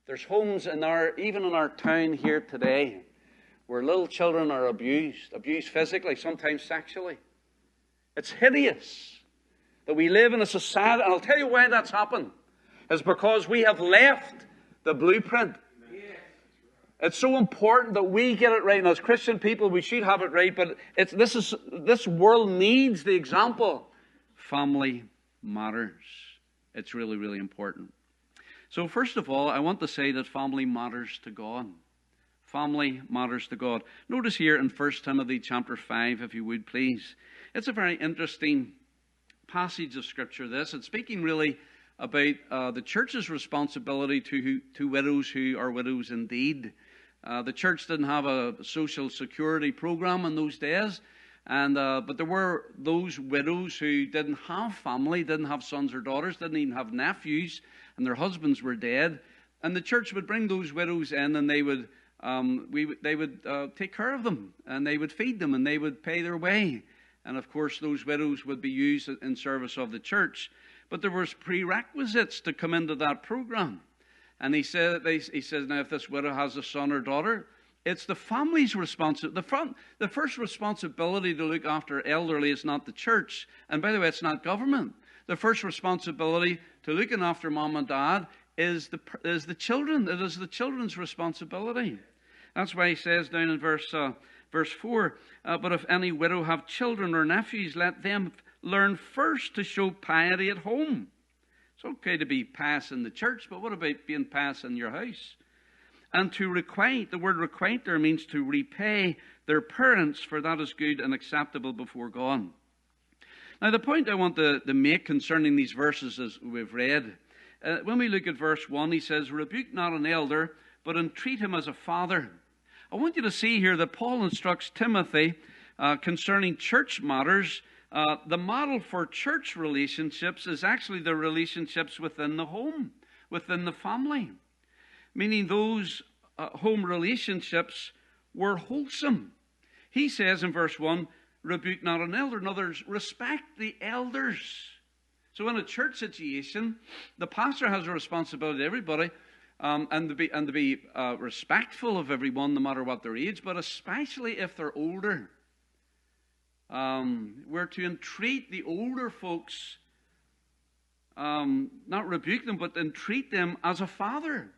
There's homes even in our town here today, where little children are abused physically, sometimes sexually. It's hideous that we live in a society, and I'll tell you why that's happened. It's because we have left the blueprint. It's so important that we get it right. And as Christian people, we should have it right. But this world needs the example. Family matters. It's really, really important. So first of all, I want to say that family matters to God. Family matters to God. Notice here in 1 Timothy chapter 5, if you would please. It's a very interesting passage of Scripture, this. It's speaking really about the church's responsibility to widows who are widows indeed. The church didn't have a social security program in those days, but there were those widows who didn't have family, didn't have sons or daughters, didn't even have nephews, and their husbands were dead. And the church would bring those widows in, and they would take care of them, and they would feed them, and they would pay their way. And of course, those widows would be used in service of the church. But there was prerequisites to come into that program. And he says, now if this widow has a son or daughter, it's the family's responsibility. The first responsibility to look after elderly is not the church. And by the way, it's not government. The first responsibility to looking after mom and dad is the children. It is the children's responsibility. That's why he says down in verse 4, but if any widow have children or nephews, let them learn first to show piety at home. It's okay to be pious in the church, but what about being pious in your house? And to requite, the word requite there means to repay their parents, for that is good and acceptable before God. Now the point I want to make concerning these verses as we've read, when we look at verse 1, he says, rebuke not an elder, but entreat him as a father. I want you to see here that Paul instructs Timothy concerning church matters. The model for church relationships is actually the relationships within the home, within the family. Meaning those home relationships were wholesome. He says in verse 1, rebuke not an elder. In other words, respect the elders. So in a church situation, the pastor has a responsibility to everybody, and to be respectful of everyone, no matter what their age, but especially if they're older. We're to entreat the older folks, not rebuke them, but entreat them as a father.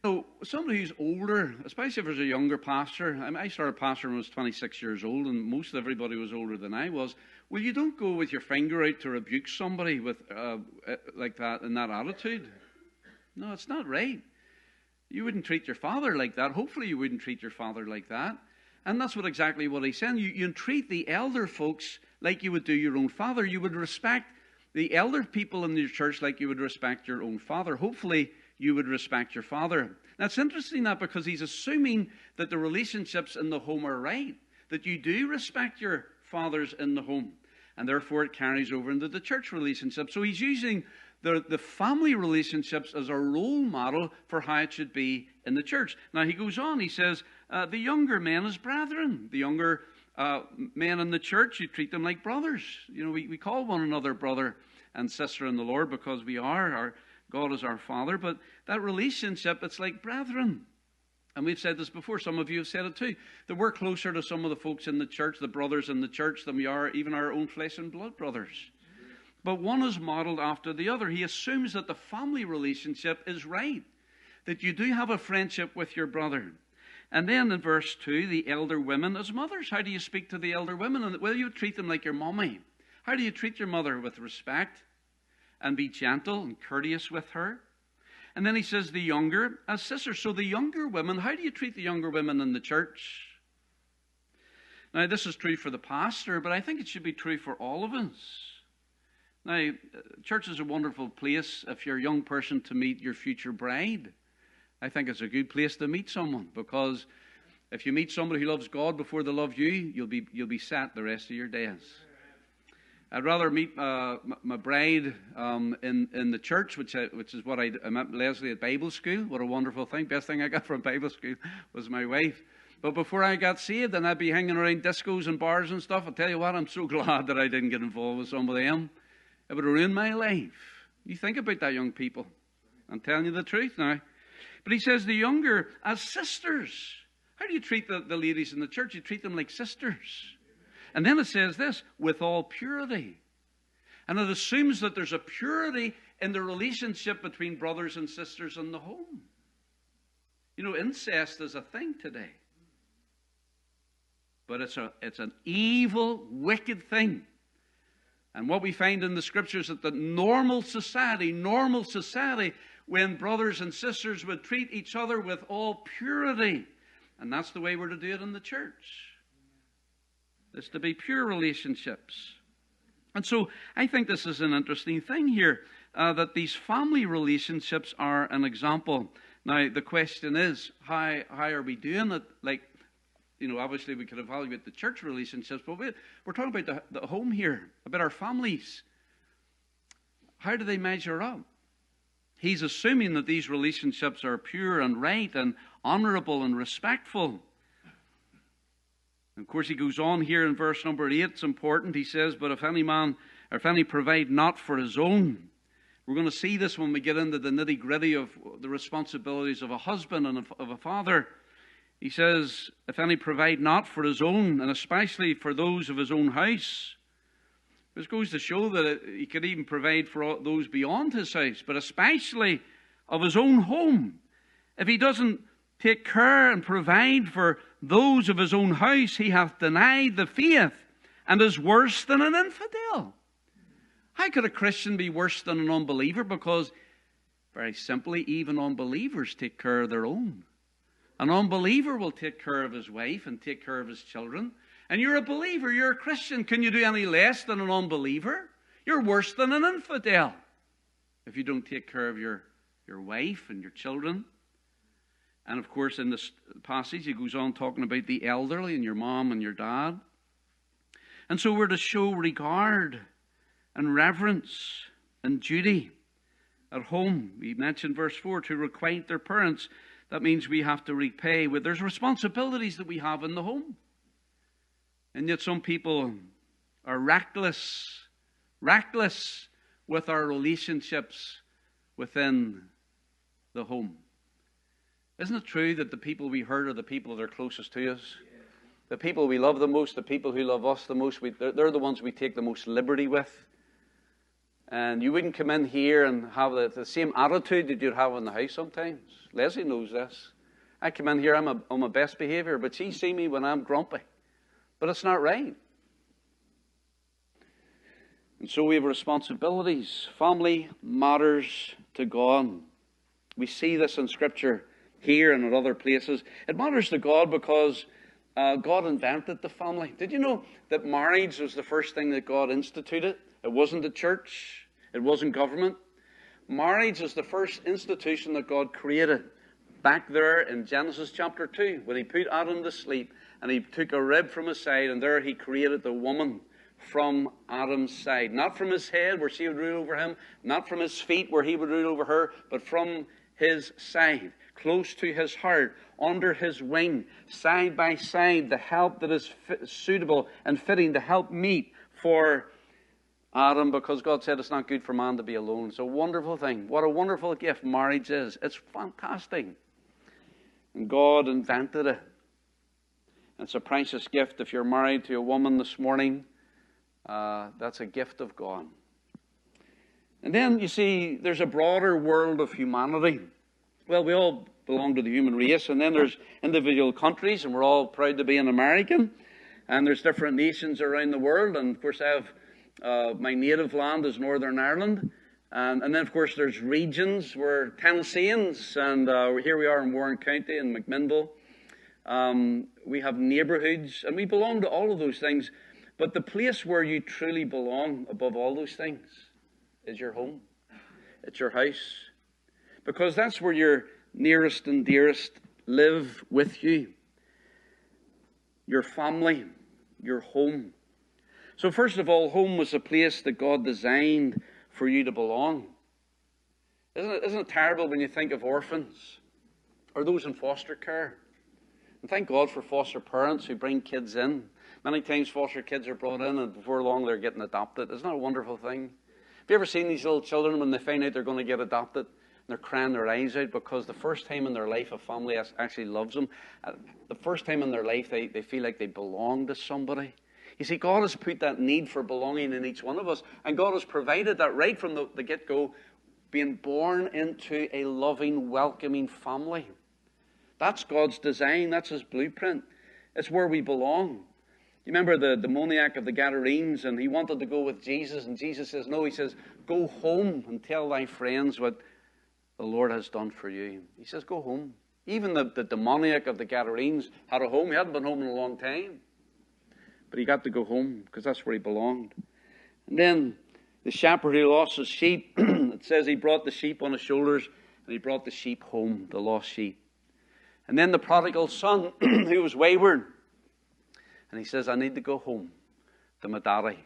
So somebody who's older, especially if there's a younger pastor. I started pastoring when I was 26 years old, and most everybody was older than I was. Well, you don't go with your finger out to rebuke somebody with like that, in that attitude. No, it's not right. You wouldn't treat your father like that. Hopefully you wouldn't treat your father like that. And that's exactly what he's saying. You treat the elder folks like you would do your own father. You would respect the elder people in your church like you would respect your own father. Hopefully you would respect your father. That's interesting, that, because he's assuming that the relationships in the home are right, that you do respect your fathers in the home, and therefore it carries over into the church relationship. So he's using the family relationships as a role model for how it should be in the church. Now he goes on, he says, the younger men as brethren. The younger men in the church, you treat them like brothers. You know, we call one another brother and sister in the Lord because we are. God is our Father. But that relationship, it's like brethren. And we've said this before. Some of you have said it too. That we're closer to some of the folks in the church, the brothers in the church, than we are even our own flesh and blood brothers. But one is modeled after the other. He assumes that the family relationship is right, that you do have a friendship with your brother. And then in verse 2, the elder women as mothers. How do you speak to the elder women? Well, you treat them like your mommy. How do you treat your mother? With respect, and be gentle and courteous with her. And then he says the younger as sisters. So the younger women, how do you treat the younger women in the church? Now, this is true for the pastor, but I think it should be true for all of us. Now, church is a wonderful place if you're a young person to meet your future bride. I think it's a good place to meet someone, because if you meet somebody who loves God before they love you, you'll be set the rest of your days. I'd rather meet my bride in the church, which is what I met Leslie at Bible school. What a wonderful thing. Best thing I got from Bible school was my wife. But before I got saved, and I'd be hanging around discos and bars and stuff, I'll tell you what, I'm so glad that I didn't get involved with some of them. It would have ruined my life. You think about that, young people. I'm telling you the truth now. But he says the younger as sisters. How do you treat the ladies in the church? You treat them like sisters. And then it says this, with all purity. And it assumes that there's a purity in the relationship between brothers and sisters in the home. You know, incest is a thing today. But it's an evil, wicked thing. And what we find in the Scriptures is that normal society, when brothers and sisters would treat each other with all purity. And that's the way we're to do it in the church. It's to be pure relationships. And so I think this is an interesting thing here, that these family relationships are an example. Now, the question is, how are we doing it? Like, you know, obviously we could evaluate the church relationships, but we're talking about the home here, about our families. How do they measure up? He's assuming that these relationships are pure and right and honorable and respectful. Of course, he goes on here in verse number 8. It's important. He says, but if any provide not for his own. We're going to see this when we get into the nitty-gritty of the responsibilities of a husband and of a father. He says, if any provide not for his own, and especially for those of his own house. This goes to show that he could even provide for those beyond his house, but especially of his own home. If he doesn't take care and provide for those of his own house, he hath denied the faith and is worse than an infidel. How could a Christian be worse than an unbeliever? Because, very simply, even unbelievers take care of their own. An unbeliever will take care of his wife and take care of his children. And you're a believer, you're a Christian. Can you do any less than an unbeliever? You're worse than an infidel if you don't take care of your wife and your children. And of course, in this passage, he goes on talking about the elderly and your mom and your dad. And so we're to show regard and reverence and duty at home. We mentioned verse 4, to requite their parents. That means we have to repay. There's responsibilities that we have in the home. And yet some people are reckless with our relationships within the home. Isn't it true that the people we hurt are the people that are closest to us? Yeah. The people we love the most, the people who love us the most, they're the ones we take the most liberty with. And you wouldn't come in here and have the same attitude that you'd have in the house sometimes. Leslie knows this. I come in here, I'm on my best behaviour, but she see me when I'm grumpy. But it's not right. And so we have responsibilities. Family matters to God. We see this in Scripture here and at other places. It matters to God because God invented the family. Did you know that marriage was the first thing that God instituted? It wasn't the church. It wasn't government. Marriage is the first institution that God created. Back there in Genesis chapter 2, when he put Adam to sleep, and he took a rib from his side, and there he created the woman from Adam's side. Not from his head, where she would rule over him. Not from his feet, where he would rule over her. But from his side, close to his heart, under his wing, side by side, the help that is suitable and fitting, the help meet for Adam, because God said it's not good for man to be alone. It's a wonderful thing. What a wonderful gift marriage is. It's fantastic. And God invented it. It's a precious gift. If you're married to a woman this morning, that's a gift of God. And then, you see, there's a broader world of humanity. Well, we all belong to the human race, and then there's individual countries, and we're all proud to be an American. And there's different nations around the world, and of course I have my native land is Northern Ireland. And then, of course, there's regions. We're Tennesseans, and here we are in Warren County in McMinnville. We have neighborhoods, and we belong to all of those things. But the place where you truly belong above all those things is your home. It's your house. Because that's where your nearest and dearest live with you. Your family, your home. So first of all, home was a place that God designed for you to belong. Isn't it terrible when you think of orphans or those in foster care? And thank God for foster parents who bring kids in. Many times foster kids are brought in and before long they're getting adopted. Isn't that a wonderful thing? Have you ever seen these little children when they find out they're going to get adopted? they're crying their eyes out because the first time in their life a family actually loves them. The first time in their life they feel like they belong to somebody. You see, God has put that need for belonging in each one of us, and God has provided that right from the get-go, being born into a loving, welcoming family. That's God's design. That's His blueprint. It's where we belong. You remember the demoniac of the Gadarenes, and he wanted to go with Jesus, and Jesus says no. He says, go home and tell thy friends what the Lord has done for you. He says, go home. Even the demoniac of the Gadarenes had a home. He hadn't been home in a long time. But he got to go home because that's where he belonged. And then the shepherd who lost his sheep, it says he brought the sheep on his shoulders, and he brought the sheep home, the lost sheep. And then the prodigal son who was wayward, and he says, I need to go home to my daddy.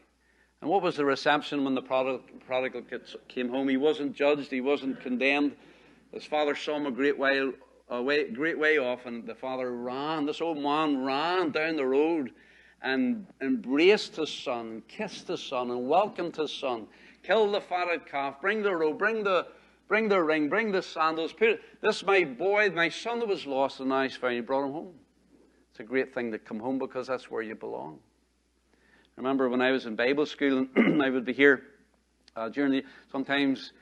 And what was the reception when the prodigal came home? He wasn't judged. He wasn't condemned. His father saw him a great way off, and the father ran. This old man ran down the road and embraced his son, kissed his son, and welcomed his son. Kill the fatted calf, bring the robe, bring the ring, bring the sandals. This is my boy, my son that was lost, and now he's found. He brought him home. It's a great thing to come home because that's where you belong. I remember when I was in Bible school, and I would be here sometimes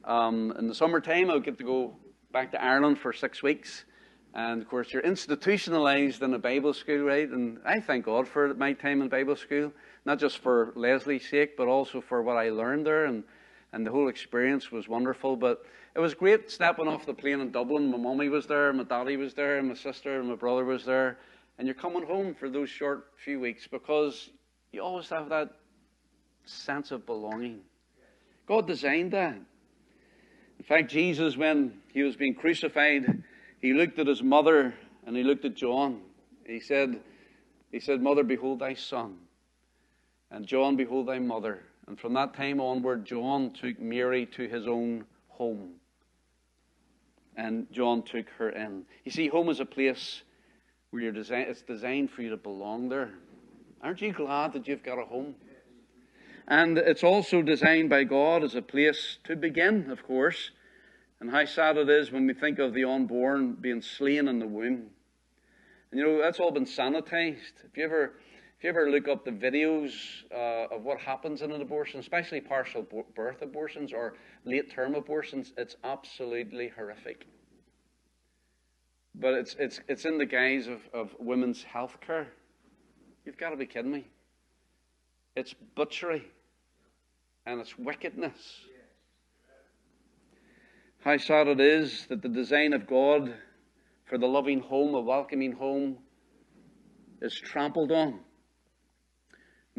in the summertime, I would get to go back to Ireland for 6 weeks. And, of course, you're institutionalized in a Bible school, right? And I thank God for my time in Bible school, not just for Leslie's sake, but also for what I learned there. And the whole experience was wonderful. But it was great stepping off the plane in Dublin. My mummy was there, my daddy was there, and my sister and my brother was there. And you're coming home for those short few weeks because you always have that sense of belonging. God designed that. In fact, Jesus, when he was being crucified, he looked at his mother and he looked at John. He said, Mother, behold thy son. And John, behold thy mother. And from that time onward, John took Mary to his own home. And John took her in. You see, home is a place where it's designed for you to belong there. Aren't you glad that you've got a home? And it's also designed by God as a place to begin, of course. And how sad it is when we think of the unborn being slain in the womb. And you know, that's all been sanitized. If you ever look up the videos of what happens in an abortion, especially partial birth abortions or late-term abortions, it's absolutely horrific. But it's in the guise of women's health care. You've got to be kidding me. It's butchery. And it's wickedness. How sad it is that the design of God for the loving home, a welcoming home, is trampled on.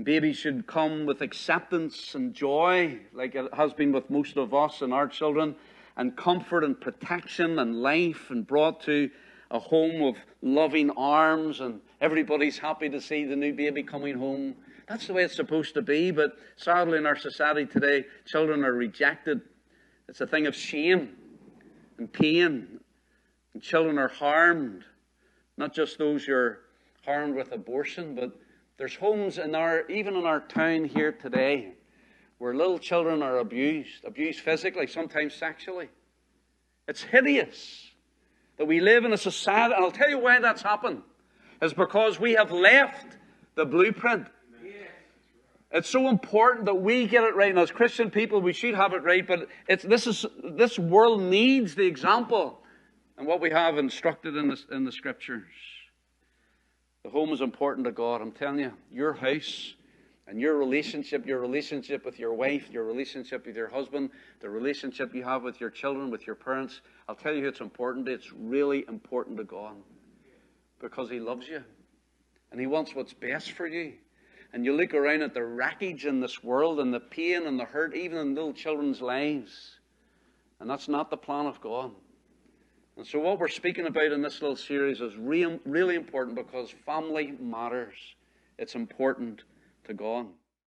Babies should come with acceptance and joy, like it has been with most of us and our children, and comfort and protection and life, and brought to a home of loving arms, and everybody's happy to see the new baby coming home. That's the way it's supposed to be, but sadly in our society today, children are rejected. It's a thing of shame and pain, and children are harmed. Not just those who are harmed with abortion, but there's homes even in our town here today, where little children are abused physically, sometimes sexually. It's hideous that we live in a society, and I'll tell you why that's happened. It's because we have left the blueprint. It's so important that we get it right. And as Christian people, we should have it right. But this world needs the example and what we have instructed in the Scriptures. The home is important to God. I'm telling you, your house and your relationship with your wife, your relationship with your husband, the relationship you have with your children, with your parents. I'll tell you it's important. It's really important to God because He loves you and He wants what's best for you. And you look around at the wreckage in this world and the pain and the hurt, even in little children's lives. And that's not the plan of God. And so what we're speaking about in this little series is really important because family matters. It's important to God.